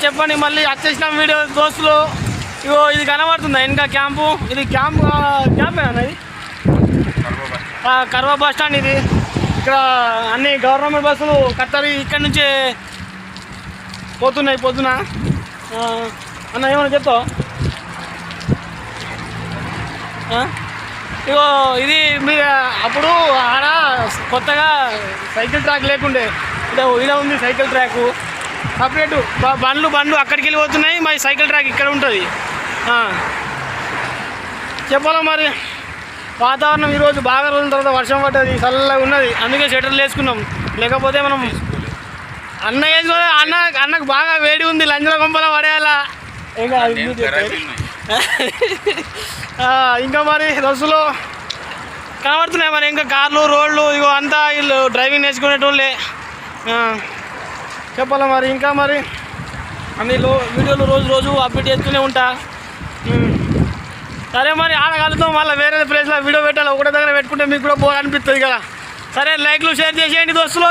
చెప్పండి మళ్ళీ వచ్చేసిన వీడియో దోస్తులు. ఇగో ఇది కనబడుతుందా ఇంకా క్యాంపు? ఇది క్యాంపేనా ఇది? కర్వా బస్ స్టాండ్ ఇది. ఇక్కడ అన్ని గవర్నమెంట్ బస్సులు కత్తరి ఇక్కడ నుంచే పోతున్నాయి పొద్దున. అన్న ఏమన్నా చెప్తావు? ఇగో ఇది మీ అప్పుడు ఆడ కొత్తగా సైకిల్ ట్రాక్ లేకుండే, ఇలా ఉంది సైకిల్ ట్రాకు సపరేటు. బండ్లు అక్కడికి వెళ్ళి పోతున్నాయి, మరి సైకిల్ ట్రాక్ ఇక్కడ ఉంటుంది. చెప్పాలా మరి వాతావరణం ఈరోజు బాగా రోజుల తర్వాత వర్షం పడ్డది, చల్లగా ఉన్నది, అందుకే స్వెటర్లు వేసుకున్నాం. లేకపోతే మనం అన్నకు బాగా వేడి ఉంది, లంజల కొంపల పడేయాలా. ఇంకా మరి బస్సులో కనబడుతున్నాయి మరి ఇంకా కార్లు రోడ్లు. ఇగో అంతా వీళ్ళు డ్రైవింగ్ నేర్చుకునేటోళ్ళే. చెప్పాలా మరి ఇంకా మరి అన్ని వీడియోలు రోజు అప్డేట్ చేస్తూనే ఉంటా. సరే మరి ఆడగలుగుతాం, మళ్ళీ వేరే ప్లేస్లో వీడియో పెట్టాలి. ఒకటే దగ్గర పెట్టుకుంటే మీకు కూడా బోర్ అనిపిస్తుంది కదా. సరే లైక్లు షేర్ చేసేయండి దోస్తులు.